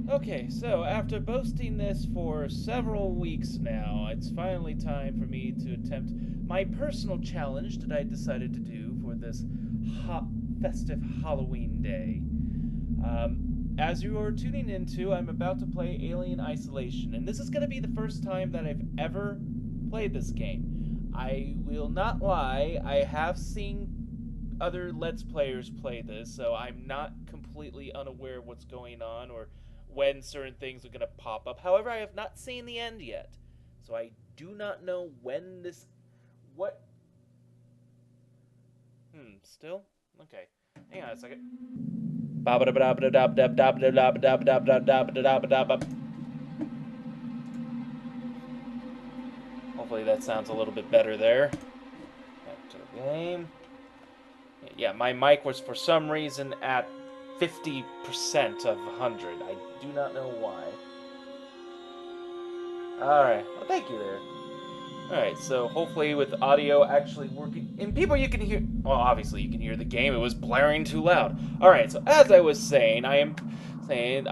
Okay, so after boasting this for several weeks now, it's finally time for me to attempt my personal challenge that I decided to do for this festive Halloween day. As you are tuning into, I'm about to play Alien Isolation, and this is going to be the first time that I've ever played this game. I will not lie, I have seen other Let's Players play this, so I'm not completely unaware of what's going on or when certain things are going to pop up. However, I have not seen the end yet, so I do not know when this... What? Still? Okay. Hang on a second. Hopefully that sounds a little bit better there. Back to the game. Yeah, my mic was for some reason at 50% of 100. I do not know why. Alright, well thank you there. Alright, so hopefully with audio actually working, and people you can hear, well obviously you can hear the game, it was blaring too loud. Alright, so as I was saying, I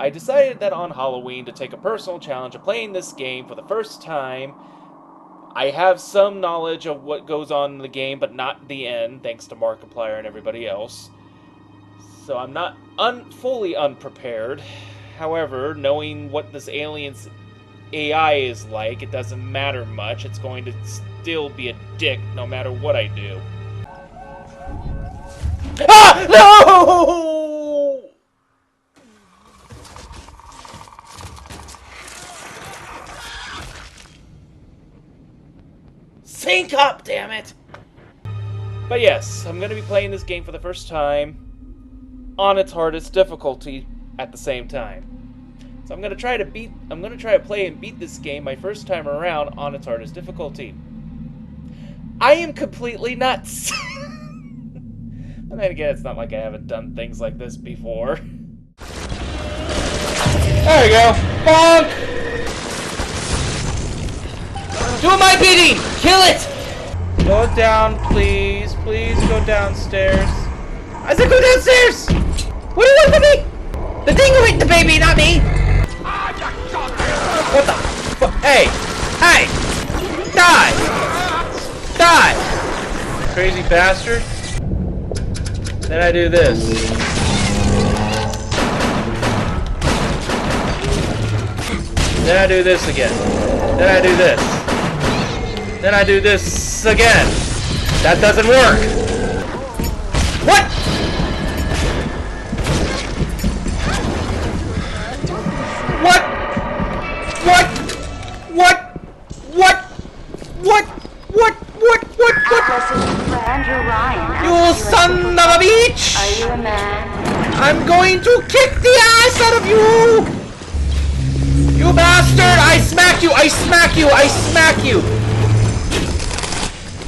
decided that on Halloween to take a personal challenge of playing this game for the first time. I have some knowledge of what goes on in the game, but not the end, thanks to Markiplier and everybody else. So I'm not fully unprepared. However, knowing what this alien's AI is like, it doesn't matter much. It's going to still be a dick no matter what I do. Ah! No! Sync up, damn it! But yes, I'm going to be playing this game for the first time on its hardest difficulty at the same time. So I'm going to try to play and beat this game my first time around on its hardest difficulty. I am completely nuts! And then again, it's not like I haven't done things like this before. There we go! Bonk! Do my bidding! Kill it! Go down, please. Please go downstairs. I said go downstairs! What do you want from me? The thing who hit the baby, not me! What the fuck? Hey! Hey! Die! Die! Crazy bastard. Then I do this. Then I do this again. Then I do this. Then I do this again. That doesn't work. What? What? What? What? What? What? What? Andrew Ryan. You son of a bitch! Are you a man? I'm going to kick the ass out of you! You bastard! I smack you! I smack you! I smack you!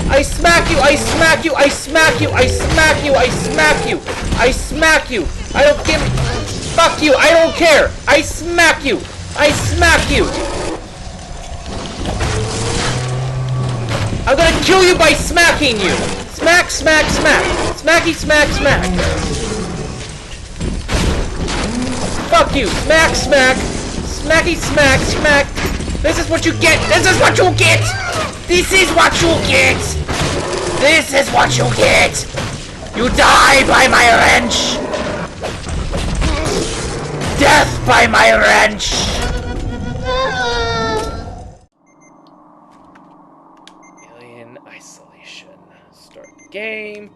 I smack you! I smack you! I smack you! I smack you! I smack you! I smack you! I don't give... Fuck you! I don't care! I smack you! I smack you! I'm gonna kill you by smacking you! Smack, smack, smack! Smacky, smack, smack! Fuck you! Smack, smack! Smacky, smack, smack! This is what you get! This is what you get! This is what you get! This is what you get! You die by my wrench! Death by my wrench! Alien Isolation. Start the game.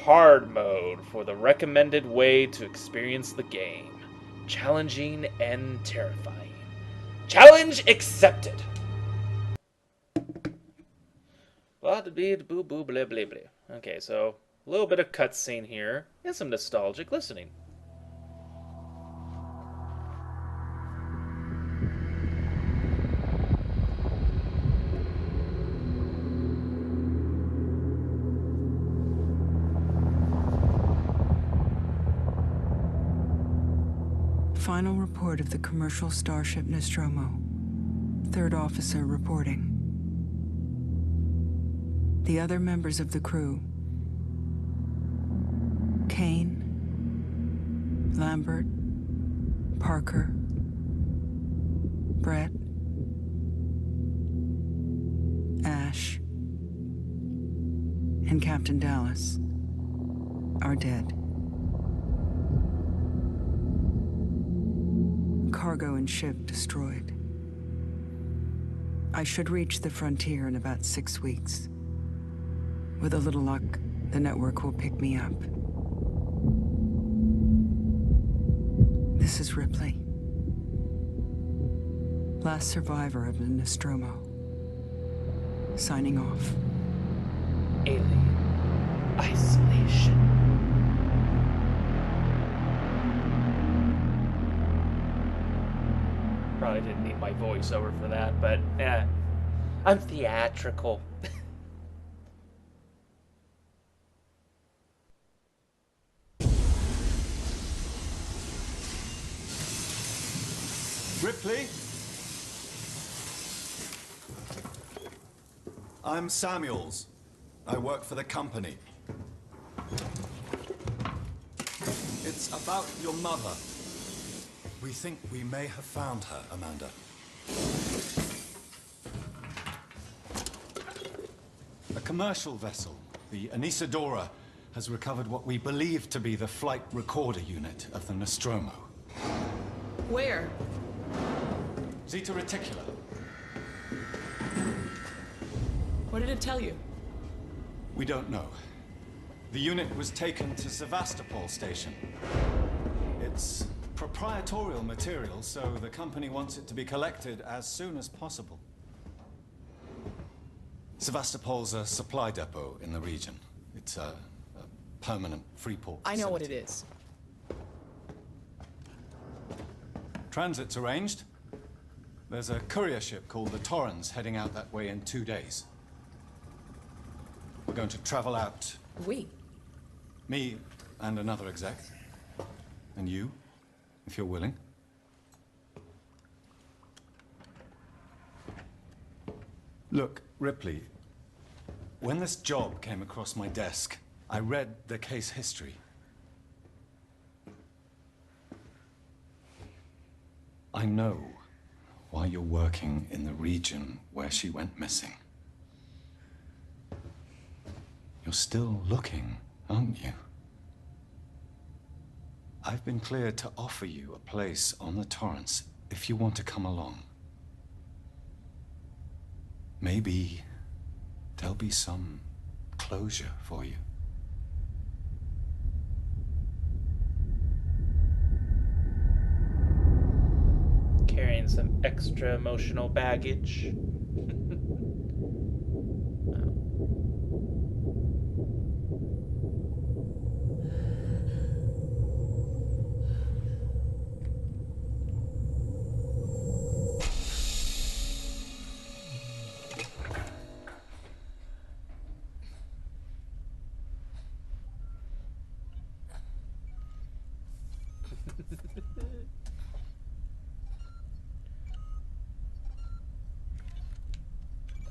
Hard mode for the recommended way to experience the game. Challenging and terrifying. Challenge accepted. Okay, so a little bit of cutscene here and some nostalgic listening. Final report of the commercial starship Nostromo. Third officer reporting. The other members of the crew: Kane, Lambert, Parker, Brett, Ash, and Captain Dallas are dead. Cargo and ship destroyed. I should reach the frontier in about 6 weeks. With a little luck, the network will pick me up. This is Ripley. Last survivor of the Nostromo. Signing off. Alien isolation. Probably didn't need my voiceover for that, but yeah, I'm theatrical. Ripley? I'm Samuels. I work for the company. It's about your mother. We think we may have found her, Amanda. A commercial vessel, the Anisadora, has recovered what we believe to be the flight recorder unit of the Nostromo. Where? Zeta Reticula. What did it tell you? We don't know. The unit was taken to Sevastopol station. It's proprietorial material, so the company wants it to be collected as soon as possible. Sevastopol's a supply depot in the region. It's a permanent free port I know what it facility. is. Transit's arranged. There's a courier ship called the Torrens heading out that way in 2 days. We're going to travel out. We? Me and another exec. And you, if you're willing. Look, Ripley, when this job came across my desk, I read the case history. I know why you're working in the region where she went missing. You're still looking, aren't you? I've been cleared to offer you a place on the Torrens if you want to come along. Maybe there'll be some closure for you. Carrying some extra emotional baggage.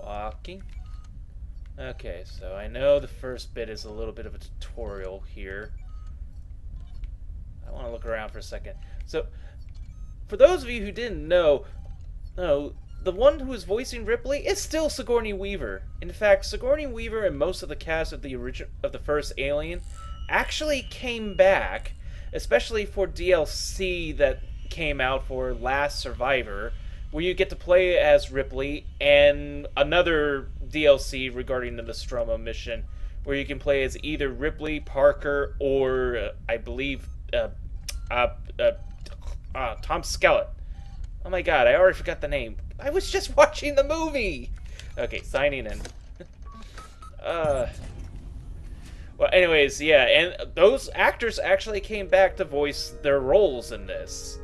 Walking. Okay, so I know the first bit is a little bit of a tutorial here. I want to look around for a second. So, for those of you who didn't know, the one who is voicing Ripley is still Sigourney Weaver. In fact, Sigourney Weaver and most of the cast of the first Alien actually came back, especially for DLC that came out for Last Survivor, where you get to play as Ripley, and another DLC regarding the Nostromo mission, where you can play as either Ripley, Parker, or I believe Tom Skelett. Oh my god, I already forgot the name. I was just watching the movie! Okay, signing in. Well, anyways, yeah, and those actors actually came back to voice their roles in this.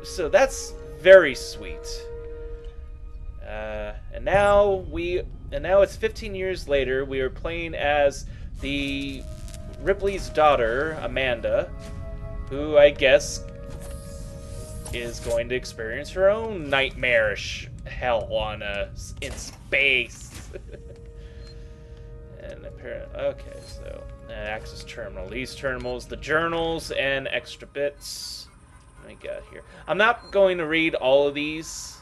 So that's very sweet. And now it's 15 years later. We are playing as the Ripley's daughter, Amanda, who I guess is going to experience her own nightmarish hell on in space. And apparently, okay, so access terminal. These terminals, the journals, and extra bits. we got here? I'm not going to read all of these.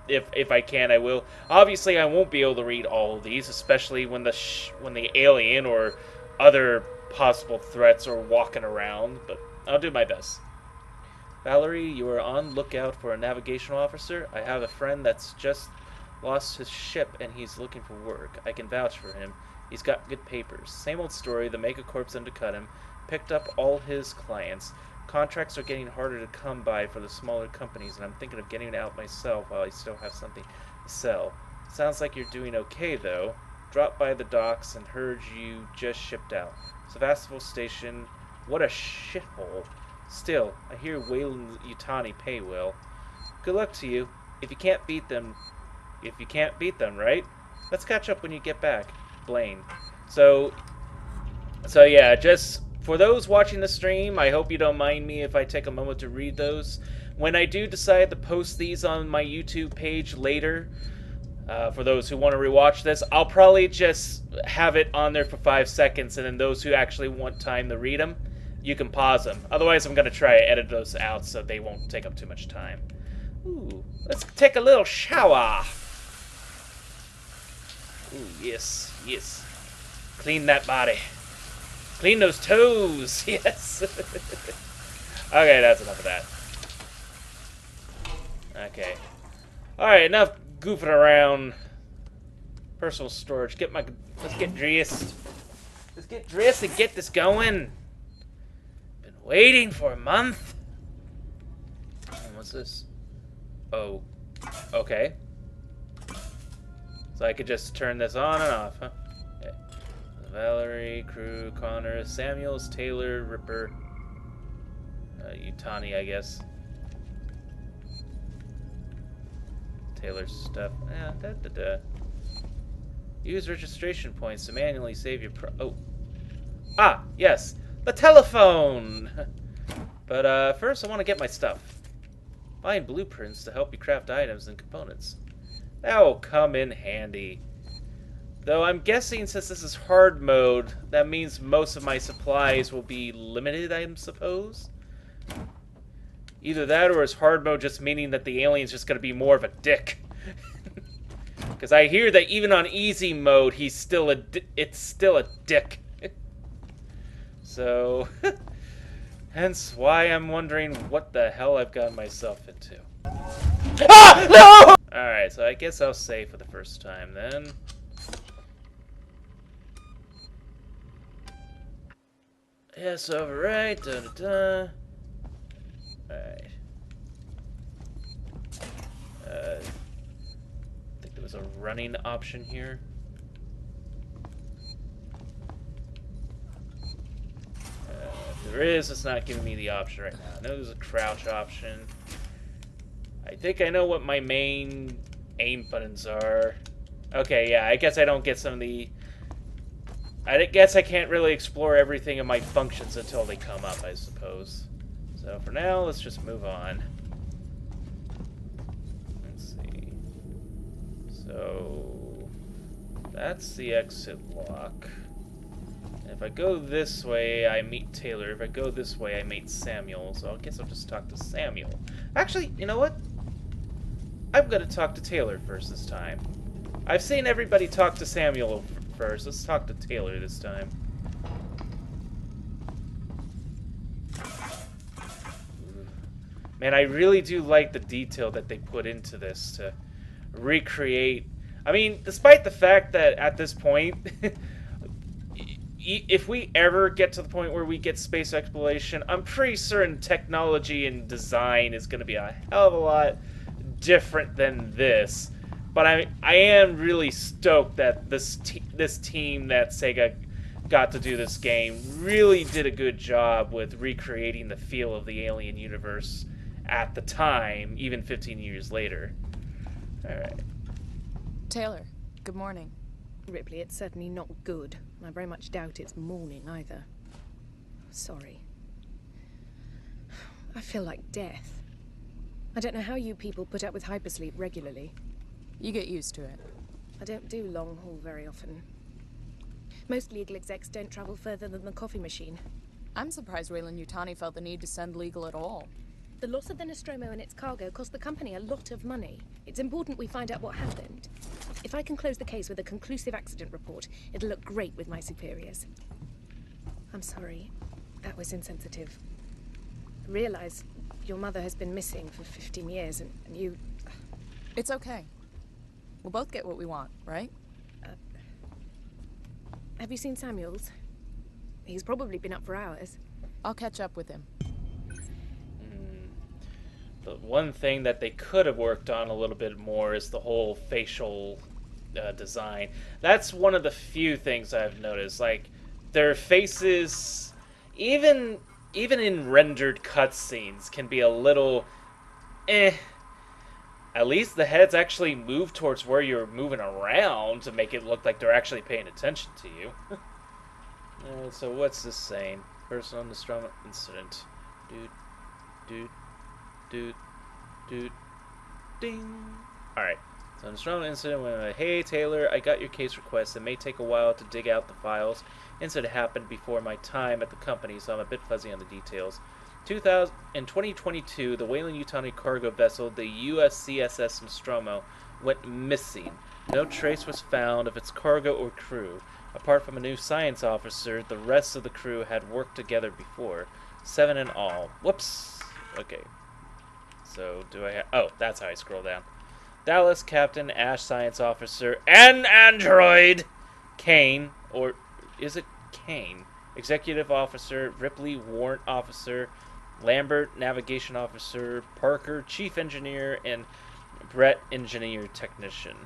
If I can, I will. Obviously, I won't be able to read all of these, especially when the alien or other possible threats are walking around. But I'll do my best. Valerie, you are on lookout for a navigational officer. I have a friend that's just lost his ship and he's looking for work. I can vouch for him. He's got good papers. Same old story. The Megacorp's undercut him. Picked up all his clients. Contracts are getting harder to come by for the smaller companies, and I'm thinking of getting out myself while I still have something to sell. Sounds like you're doing okay, though. Dropped by the docks and heard you just shipped out. Sevastopol Station, what a shithole. Still, I hear Wayland Yutani pay well. Good luck to you. If you can't beat them, right? Let's catch up when you get back. Blaine. So yeah, just for those watching the stream, I hope you don't mind me if I take a moment to read those. When I do decide to post these on my YouTube page later, for those who want to rewatch this, I'll probably just have it on there for 5 seconds, and then those who actually want time to read them, you can pause them. Otherwise, I'm going to try to edit those out so they won't take up too much time. Ooh, let's take a little shower. Ooh, yes, yes. Clean that body. Clean those toes, yes. Okay, that's enough of that. Okay. Alright, enough goofing around. Personal storage. Let's get dressed. Let's get dressed and get this going. Been waiting for a month. What's this? Oh. Okay. So I could just turn this on and off, huh? Okay. Valerie, Crew, Connor, Samuels, Taylor, Ripper, Yutani, I guess. Taylor's stuff. Use registration points to manually save your oh. Ah, yes. The telephone! But first I want to get my stuff. Find blueprints to help you craft items and components. That will come in handy. Though I'm guessing since this is hard mode, that means most of my supplies will be limited, I suppose? Either that or is hard mode just meaning that the alien's just going to be more of a dick. Because I hear that even on easy mode, it's still a dick. So, hence why I'm wondering what the hell I've gotten myself into. Ah! No! Alright, so I guess I'll save for the first time then. Yes, override, da-da-da. Alright. I think there was a running option here. If there is, it's not giving me the option right now. I know there's a crouch option. I think I know what my main aim buttons are. Okay, yeah, I guess I don't get some of the... I guess I can't really explore everything of my functions until they come up, I suppose. So for now, let's just move on. Let's see. So that's the exit lock. And if I go this way, I meet Taylor. If I go this way, I meet Samuel. So I guess I'll just talk to Samuel. Actually, you know what? I'm gonna talk to Taylor first this time. I've seen everybody talk to Samuel first. Let's talk to Taylor this time. Man, I really do like the detail that they put into this to recreate. I mean, despite the fact that at this point, if we ever get to the point where we get space exploration, I'm pretty certain technology and design is going to be a hell of a lot different than this. But I am really stoked that this team that Sega got to do this game really did a good job with recreating the feel of the Alien universe at the time, even 15 years later. Alright. Taylor, good morning. Ripley, it's certainly not good. I very much doubt it's morning either. Sorry. I feel like death. I don't know how you people put up with hypersleep regularly. You get used to it. I don't do long haul very often. Most legal execs don't travel further than the coffee machine. I'm surprised Wayland Yutani felt the need to send legal at all. The loss of the Nostromo and its cargo cost the company a lot of money. It's important we find out what happened. If I can close the case with a conclusive accident report, it'll look great with my superiors. I'm sorry. That was insensitive. I realize your mother has been missing for 15 years, and you... It's okay. We'll both get what we want, right? Have you seen Samuels? He's probably been up for hours. I'll catch up with him. The one thing that they could have worked on a little bit more is the whole facial design. That's one of the few things I've noticed. Like, their faces, even in rendered cutscenes, can be a little At least the heads actually move towards where you're moving around to make it look like they're actually paying attention to you. So what's this saying? Personal Nostromo incident. Doot. Ding. Alright. So Nostromo incident when hey Taylor, I got your case request. It may take a while to dig out the files. Incident happened before my time at the company, so I'm a bit fuzzy on the details. In 2022, the Weyland-Yutani cargo vessel, the USCSS Nostromo, went missing. No trace was found of its cargo or crew. Apart from a new science officer, the rest of the crew had worked together before. 7 in all. Whoops. Okay. So, do I have... Oh, that's how I scroll down. Dallas, Captain, Ash, Science Officer, and Android! Kane, or is it Kane? Executive Officer, Ripley, Warrant Officer, Lambert, Navigation Officer, Parker, Chief Engineer, and Brett, Engineer Technician.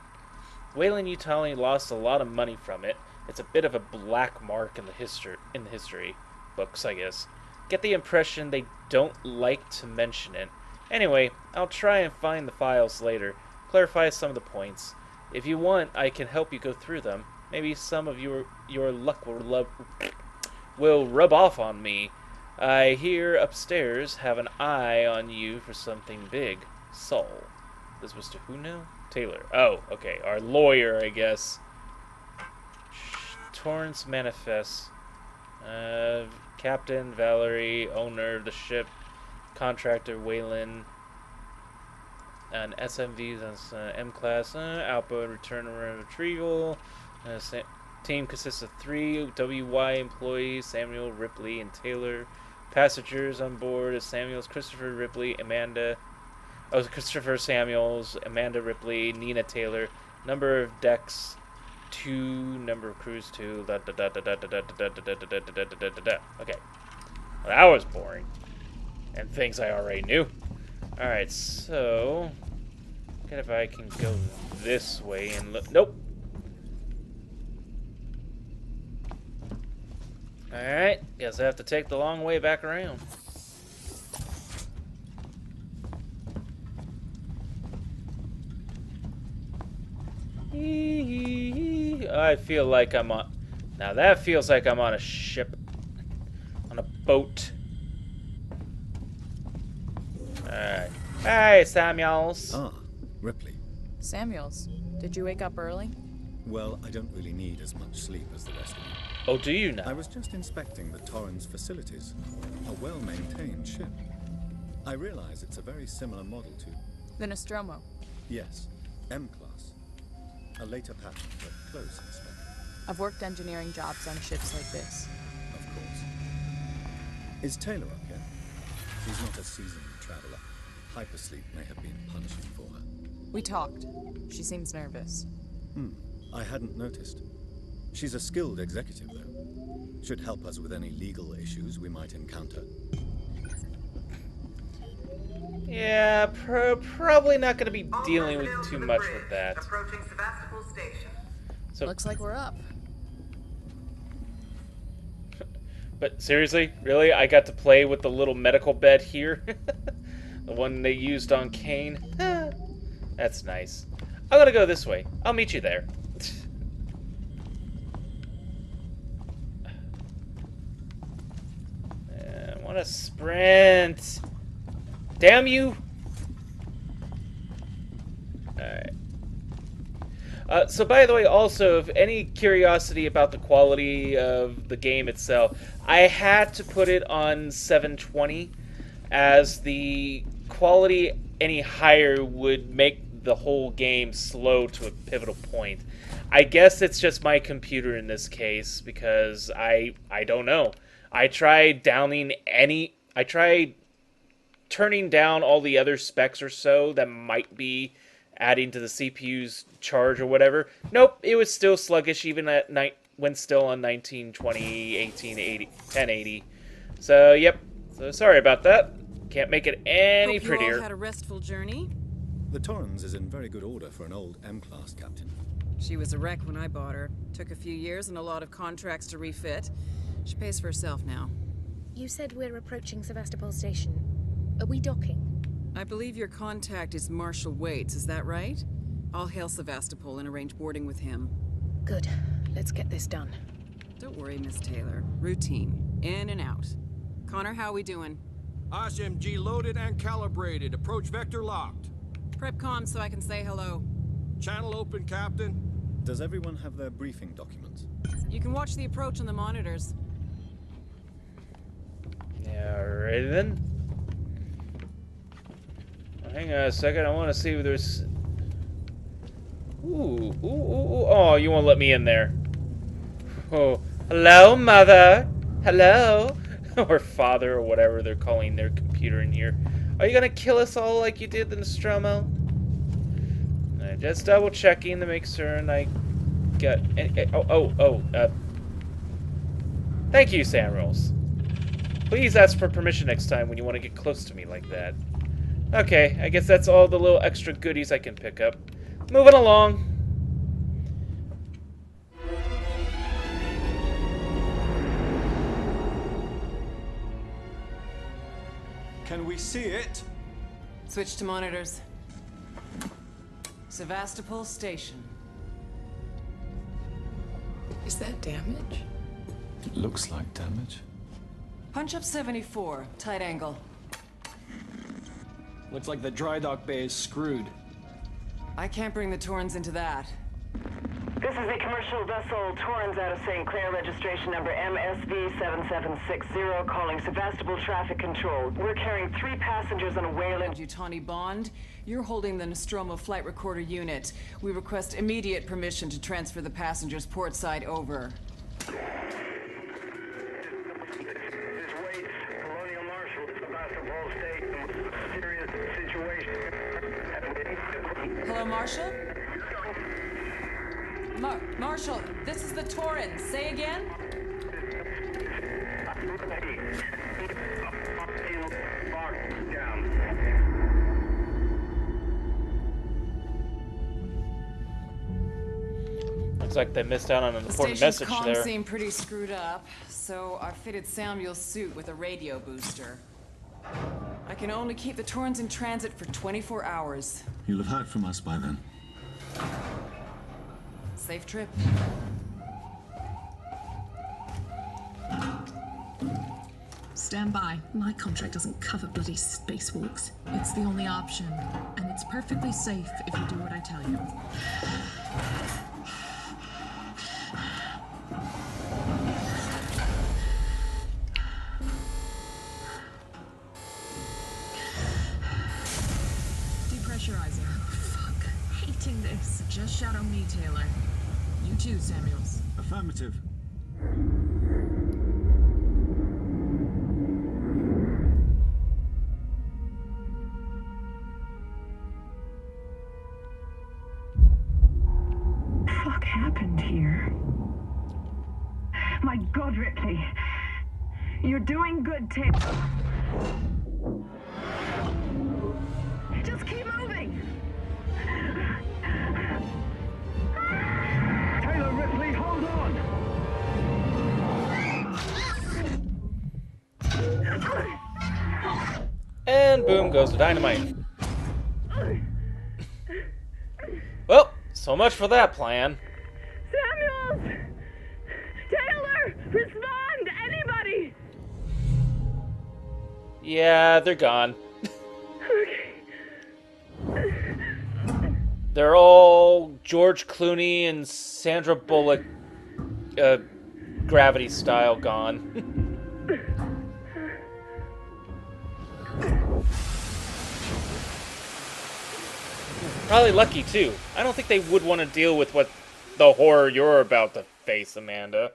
Weyland-Yutani lost a lot of money from it. It's a bit of a black mark in the history books, I guess. Get the impression they don't like to mention it. Anyway, I'll try and find the files later, clarify some of the points. If you want, I can help you go through them. Maybe some of your luck will rub off on me. I hear upstairs have an eye on you for something big. Saul. This was to who now? Taylor. Oh, okay. Our lawyer, I guess. Torrance Manifest. Captain, Valerie, owner of the ship, contractor, Wayland, an SMV, that's M-Class, outboard, return and retrieval. Team consists of 3 WY employees, Samuel, Ripley, and Taylor. Passengers on board is Samuels, Christopher, Ripley, Amanda. Oh, Christopher Samuels, Amanda Ripley, Nina Taylor. Number of decks, 2. Number of crews, 2. Okay. Well, that was boring. And things I already knew. Alright, so... Get if I can go this way and look... Nope. Alright, guess I have to take the long way back around. I feel like I'm on... Now that feels like I'm on a ship. On a boat. Alright. Hey, Samuels. Ah, Ripley. Samuels, did you wake up early? Well, I don't really need as much sleep as the rest of you. Oh, do you now? I was just inspecting the Torrens facilities. A well-maintained ship. I realize it's a very similar model to... The Nostromo. Yes, M-Class. A later pattern, but close in spec. I've worked engineering jobs on ships like this. Of course. Is Taylor up yet? She's not a seasoned traveler. Hypersleep may have been punishing for her. We talked. She seems nervous. I hadn't noticed. She's a skilled executive, though. Should help us with any legal issues we might encounter. Yeah, probably not going to be dealing with too much with that. Approaching Sevastopol Station. So, looks like we're up. But seriously, really? I got to play with the little medical bed here? The one they used on Kane? That's nice. I'm gonna go this way. I'll meet you there. I want to sprint. Damn you! Alright. So by the way, also, if any curiosity about the quality of the game itself, I had to put it on 720 as the quality any higher would make the whole game slow to a pivotal point. I guess it's just my computer in this case, because I don't know. I tried turning down all the other specs or so that might be adding to the CPU's charge or whatever. Nope, it was still sluggish even at night when still on 1920, 1880, 1080. So, yep. So sorry about that. Can't make it any Hope prettier. You all had a restful journey. The Torrens is in very good order for an old M-class, Captain. She was a wreck when I bought her. Took a few years and a lot of contracts to refit. She pays for herself now. You said we're approaching Sevastopol Station. Are we docking? I believe your contact is Marshal Waits, is that right? I'll hail Sevastopol and arrange boarding with him. Good. Let's get this done. Don't worry, Miss Taylor. Routine. In and out. Connor, how we doing? SMG loaded and calibrated. Approach vector locked. Prep comm so I can say hello. Channel open, Captain. Does everyone have their briefing documents? You can watch the approach on the monitors. Yeah, ready then? Hang on a second, I want to see if there's... Ooh. Oh, you won't let me in there. Oh, hello, mother. Hello. Or father, or whatever they're calling their computer in here. Are you gonna kill us all like you did the Nostromo? Just double checking to make certain I got... Thank you, Samuels. Please ask for permission next time when you want to get close to me like that. Okay, I guess that's all the little extra goodies I can pick up. Moving along. Can we see it? Switch to monitors. Sevastopol Station. Is that damage? It looks like damage. Punch up 74, tight angle. Looks like the dry dock bay is screwed. I can't bring the Torrens into that. This is the commercial vessel Torrens out of St. Clair, registration number MSV7760, calling Sevastopol Traffic Control. We're carrying 3 passengers on a Wayland. Utani Bond, you're holding the Nostromo flight recorder unit. We request immediate permission to transfer the passengers portside over. Hello, Marshal? Marshal, this is the Torrens. Say again? Looks like they missed out on an important message there. The station's comms seem pretty screwed up, so I fitted Samuel's suit with a radio booster. I can only keep the Torrens in transit for 24 hours. You'll have heard from us by then. Safe trip. Stand by. My contract doesn't cover bloody spacewalks. It's the only option, and it's perfectly safe if you do what I tell you. Depressurizing. Oh, fuck. Hating this. Just shadow me, Taylor. You too, Samuels. Affirmative. Fuck happened here? My God, Ripley. You're doing good, Tim. Just keep moving. Taylor, Ripley, hold on! And boom goes the dynamite. Well, so much for that plan. Samuels! Taylor! Respond! Anybody! Yeah, they're gone. They're all George Clooney and Sandra Bullock, Gravity style gone. Probably lucky, too. I don't think they would want to deal with what the horror you're about to face, Amanda.